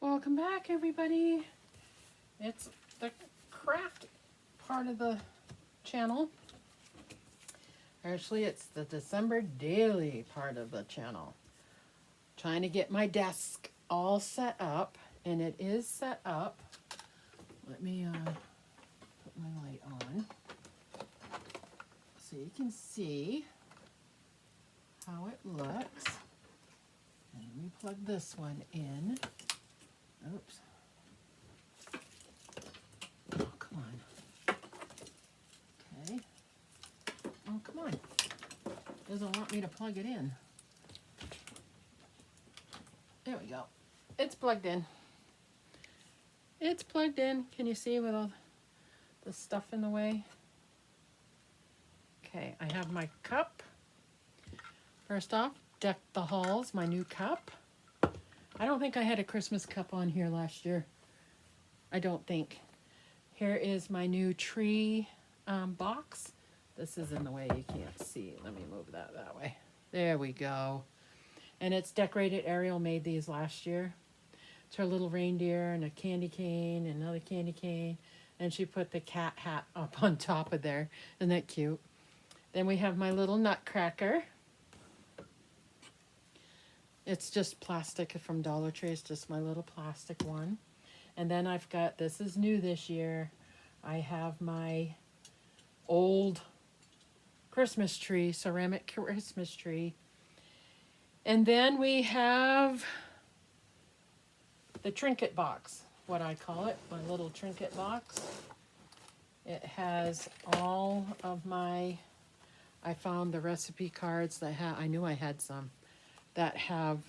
Welcome back, everybody. It's the craft part of the channel. Actually, it's the December daily part of the channel. Trying to get my desk all set up, and it is set up. Let me put my light on so you can see how it looks. And let me plug this one in. Oops. Oh, come on. Okay. Oh, come on. Doesn't want me to plug it in. There we go. It's plugged in. It's plugged in. Can you see with all the stuff in the way? Okay, I have my cup. First off, Deck the Halls, my new cup. I don't think I had a Christmas cup on here last year. I don't think. Here is my new tree box. This is in the way, you can't see. Let me move that way. There we go. And it's decorated. Ariel made these last year. It's her little reindeer and a candy cane and another candy cane. And she put the cat hat up on top of there. Isn't that cute? Then we have my little nutcracker. It's just plastic from Dollar Tree. It's just my little plastic one. And then I've got, this is new this year, I have my old Christmas tree, ceramic Christmas tree. And then we have the trinket box, what I call it, my little trinket box. It has all of my, I found the recipe cards that I knew I had some, that have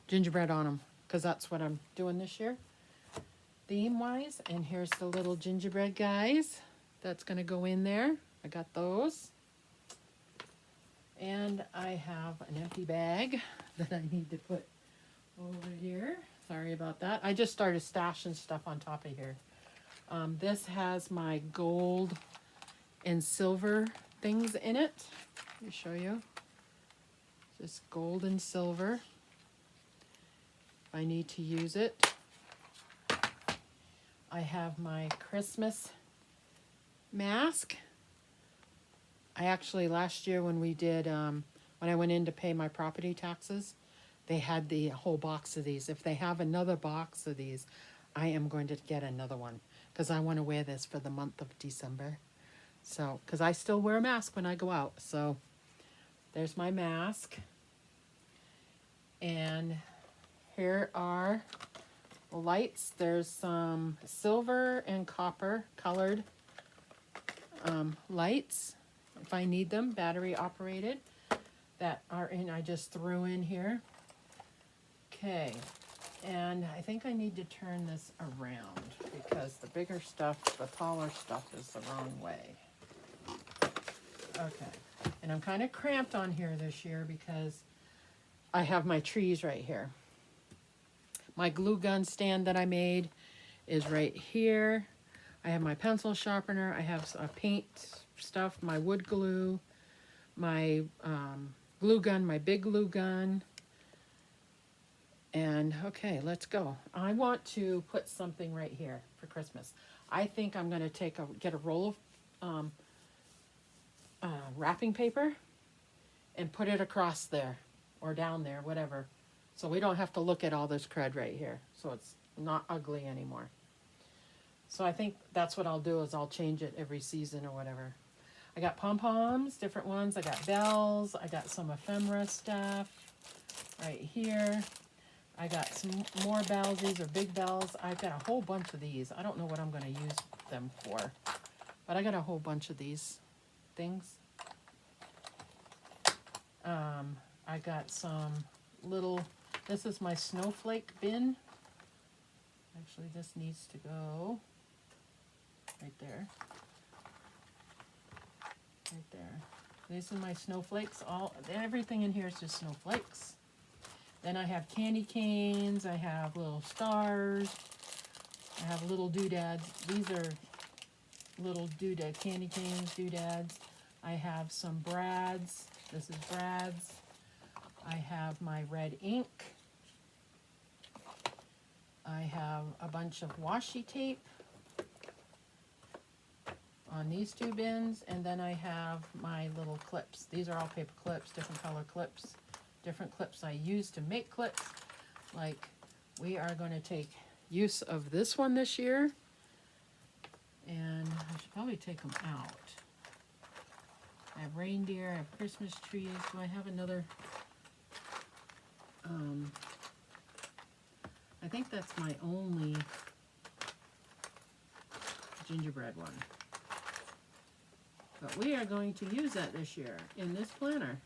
gingerbread on them, because that's what I'm doing this year, theme-wise. And here's the little gingerbread guys that's going to go in there. I got those. And I have an empty bag that I need to put over here. Sorry about that. I just started stashing stuff on top of here. This has my gold and silver things in it. Let me show you. Just gold and silver. If I need to use it. I have my Christmas mask. I actually, last year when we did, when I went in to pay my property taxes, they had the whole box of these. If they have another box of these, I am going to get another one because I want to wear this for the month of December. So, because I still wear a mask when I go out. So, there's my mask. And here are the lights. There's some silver and copper colored lights, if I need them, battery operated, that are in, I just threw in here. Okay, and I think I need to turn this around because the bigger stuff, the taller stuff is the wrong way. Okay, and I'm kind of cramped on here this year because I have my trees right here. My glue gun stand that I made is right here. I have my pencil sharpener. I have a paint stuff, my wood glue, my glue gun, my big glue gun. And okay, let's go. I want to put something right here for Christmas. I think I'm going to get a roll of wrapping paper and put it across there or down there, whatever. So we don't have to look at all this crud right here. So it's not ugly anymore. So I think that's what I'll do, is I'll change it every season or whatever. I got pom-poms, different ones. I got bells. I got some ephemera stuff right here. I got some more bells. These are big bells. I've got a whole bunch of these. I don't know what I'm going to use them for, but I got a whole bunch of these things. I got some little, this is my snowflake bin. Actually, this needs to go right there. Right there. These are my snowflakes. Everything in here is just snowflakes. Then I have candy canes. I have little stars. I have little doodads. These are little doodad candy canes, doodads. I have some brads. This is brads. I have my red ink. I have a bunch of washi tape on these two bins, and then I have my little clips. These are all paper clips, different color clips, different clips I use to make clips. Like, we are going to take use of this one this year, and I should probably take them out. I have reindeer, I have Christmas trees. Do I have another? I think that's my only gingerbread one. But we are going to use that this year in this planner.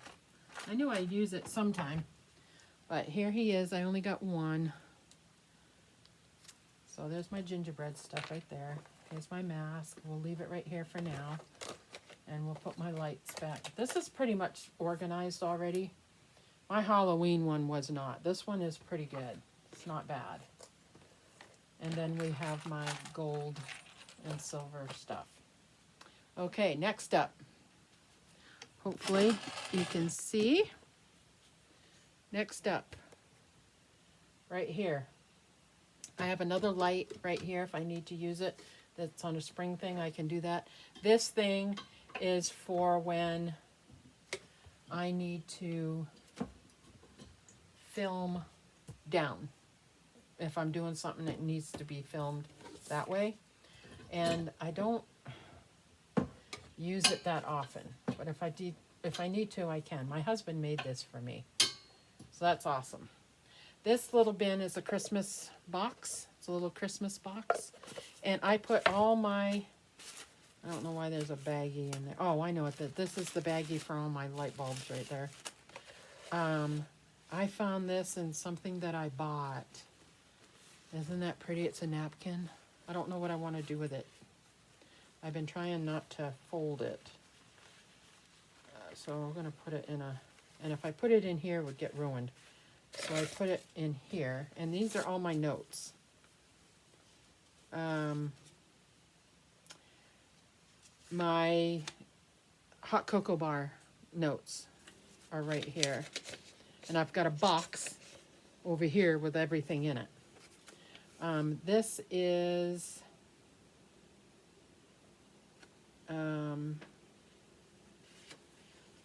I knew I'd use it sometime, but here he is. I only got one. So there's my gingerbread stuff right there. Here's my mask. We'll leave it right here for now. And we'll put my lights back. This is pretty much organized already. My Halloween one was not. This one is pretty good. It's not bad. And then we have my gold and silver stuff. Okay, next up. Hopefully you can see. Next up, right here. I have another light right here if I need to use it. That's on a spring thing, I can do that. This thing is for when I need to film down. If I'm doing something that needs to be filmed that way. And I don't use it that often, but if I need to, I can. My husband made this for me, so that's awesome. This little bin is a Christmas box. It's a little Christmas box, and I put all my, I don't know why there's a baggie in there. Oh, I know it. This is the baggie for all my light bulbs right there. I found this in something that I bought. Isn't that pretty? It's a napkin. I don't know what I want to do with it. I've been trying not to fold it. So we're going to put it in a, and if I put it in here, it would get ruined. So I put it in here, and these are all my notes. My hot cocoa bar notes are right here. And I've got a box over here with everything in it. This is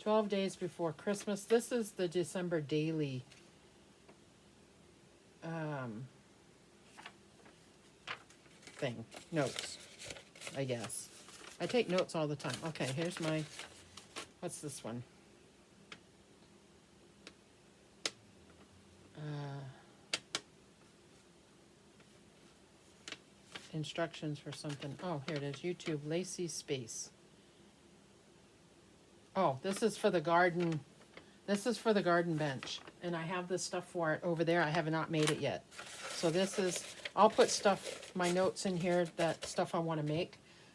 12 days before Christmas. This is the December daily thing, notes, I guess. I take notes all the time. Okay, here's my, what's this one? Instructions for something. Oh, here it is. YouTube, Lacy Space. Oh, this is for the garden. This is for the garden bench. And I have this stuff for it over there. I have not made it yet. So this is, I'll put stuff, my notes in here, that stuff I want to make,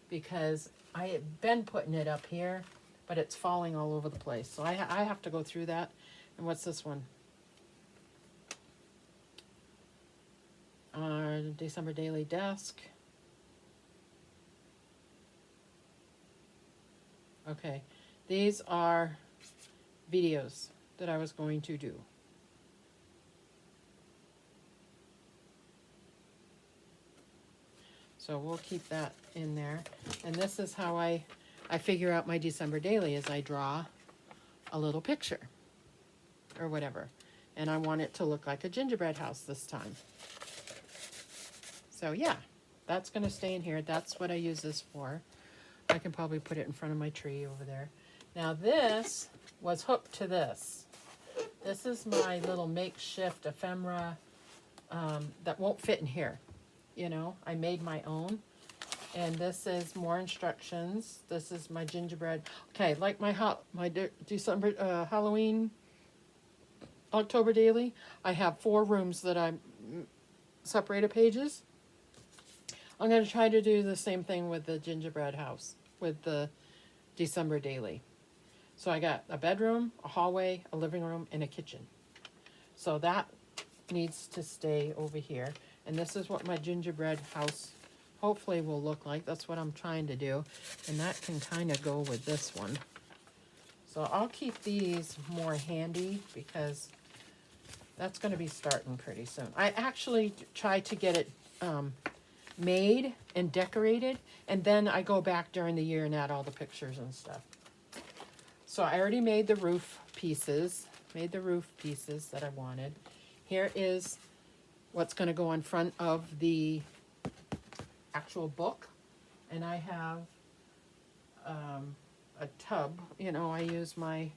because I have been putting it up here, but it's falling all over the place. So I have to go through that. And what's this one? December Daily Desk. Okay, these are videos that I was going to do. So we'll keep that in there. And this is how I figure out my December Daily, is I draw a little picture or whatever. And I want it to look like a gingerbread house this time. So yeah, that's going to stay in here. That's what I use this for. I can probably put it in front of my tree over there. Now this was hooked to this. This is my little makeshift ephemera that won't fit in here. You know, I made my own. And this is more instructions. This is my gingerbread. Okay, like my December Halloween October daily, I have 4 rooms that I separated pages. I'm going to try to do the same thing with the gingerbread house, with the December daily. So I got a bedroom, a hallway, a living room, and a kitchen. So that needs to stay over here. And this is what my gingerbread house hopefully will look like. That's what I'm trying to do. And that can kind of go with this one. So I'll keep these more handy, because That's going to be starting pretty soon. I actually try to get it made and decorated, and then I go back during the year and add all the pictures and stuff. So I already made the roof pieces, that I wanted. Here is what's going to go in front of the actual book. And I have a tub, you know, I use my,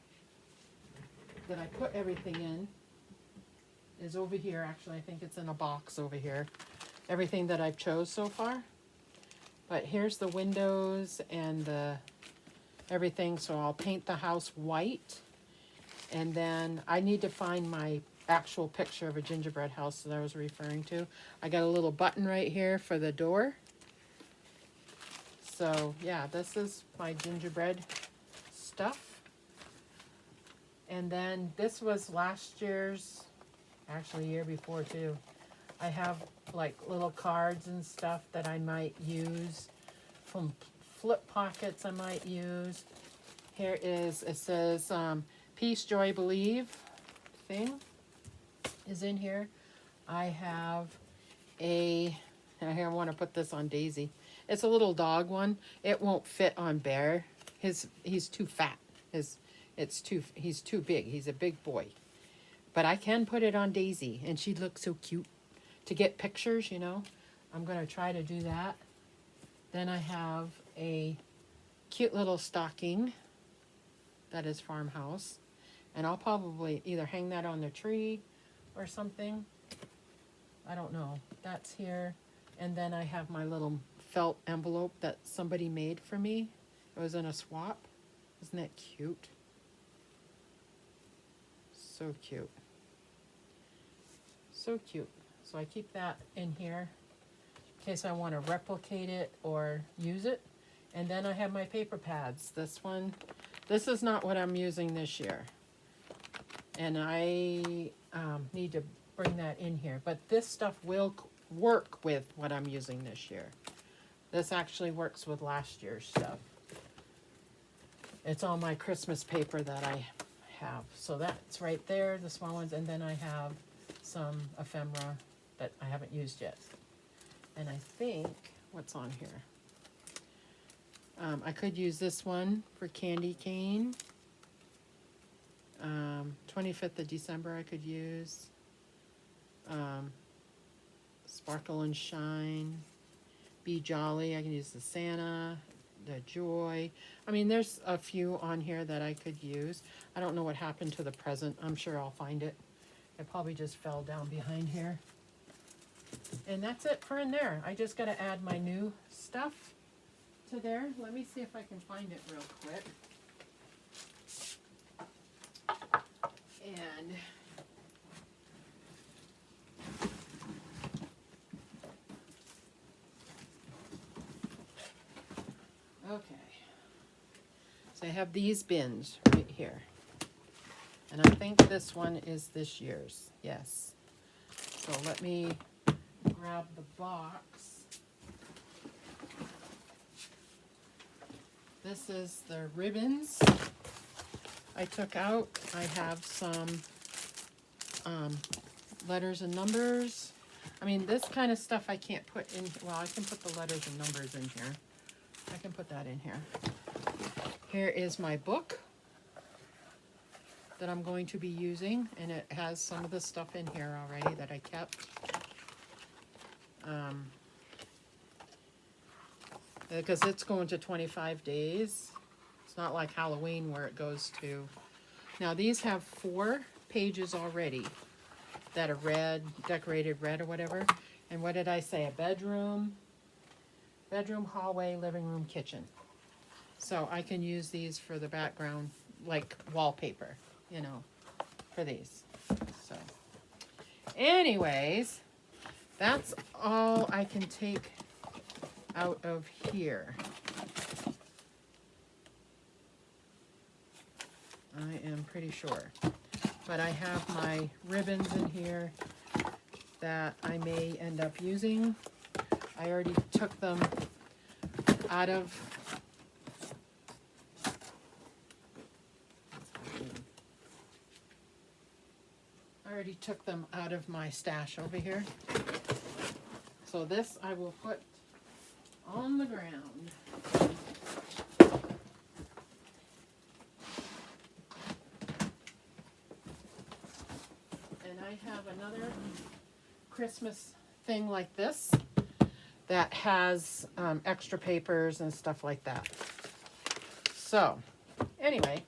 that I put everything in, is over here. Actually, I think it's in a box over here. Everything that I've chose so far. But here's the windows and the everything. So I'll paint the house white. And then I need to find my actual picture of a gingerbread house that I was referring to. I got a little button right here for the door. So yeah, this is my gingerbread stuff. And then this was last year's, actually year before too. I have like little cards and stuff that I might use, from flip pockets I might use. Here is, it says peace, joy, believe thing is in here. I have I want to put this on Daisy. It's a little dog one. It won't fit on Bear. He's too fat. He's too big. He's a big boy. But I can put it on Daisy, and she'd look so cute. To get pictures, you know, I'm going to try to do that. Then I have a cute little stocking that is farmhouse. And I'll probably either hang that on the tree or something. I don't know. That's here. And then I have my little felt envelope that somebody made for me. It was in a swap. Isn't that cute? So cute. So cute. So I keep that in here in case I want to replicate it or use it. And then I have my paper pads. This is not what I'm using this year. And I need to bring that in here. But this stuff will work with what I'm using this year. This actually works with last year's stuff. It's all my Christmas paper that I have. So that's right there, the small ones. And then I have some ephemera that I haven't used yet. And I think, what's on here? I could use this one for candy cane. 25th of December I could use. Sparkle and Shine. Be Jolly, I can use the Santa, the Joy. I mean, there's a few on here that I could use. I don't know what happened to the present. I'm sure I'll find it. It probably just fell down behind here. And that's it for in there. I just got to add my new stuff to there. Let me see if I can find it real quick. And okay. So I have these bins right here. And I think this one is this year's. Yes. So let me grab the box. This is the ribbons I took out. I have some letters and numbers. I mean, this kind of stuff I can't put in. Well, I can put the letters and numbers in here. I can put that in here. Here is my book that I'm going to be using, and it has some of the stuff in here already that I kept. Because it's going to 25 days. It's not like Halloween where it goes to. Now these have 4 pages already that are red, decorated red or whatever. And what did I say? A bedroom, hallway, living room, kitchen. So I can use these for the background, like wallpaper, you know, for these. So anyways, that's all I can take out of here. I am pretty sure. But I have my ribbons in here that I may end up using. I already took them out of already took them out of my stash over here. So this I will put on the ground. And I have another Christmas thing like this that has extra papers and stuff like that. So anyway,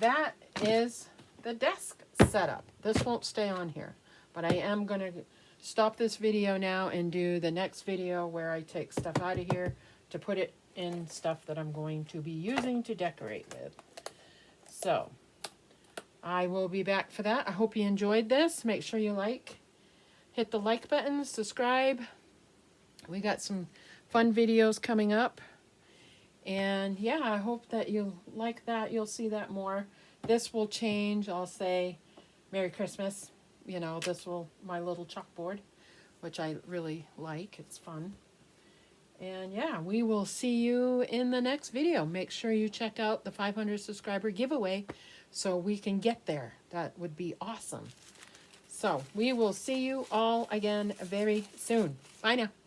that is the desk setup. This won't stay on here, but I am going to stop this video now and do the next video where I take stuff out of here to put it in stuff that I'm going to be using to decorate with. So I will be back for that. I hope you enjoyed this. Make sure you hit the like button, subscribe. We got some fun videos coming up. And yeah, I hope that you like that. You'll see that more. This will change. I'll say Merry Christmas. You know, my little chalkboard, which I really like. It's fun. And yeah, we will see you in the next video. Make sure you check out the 500 subscriber giveaway so we can get there. That would be awesome. So we will see you all again very soon. Bye now.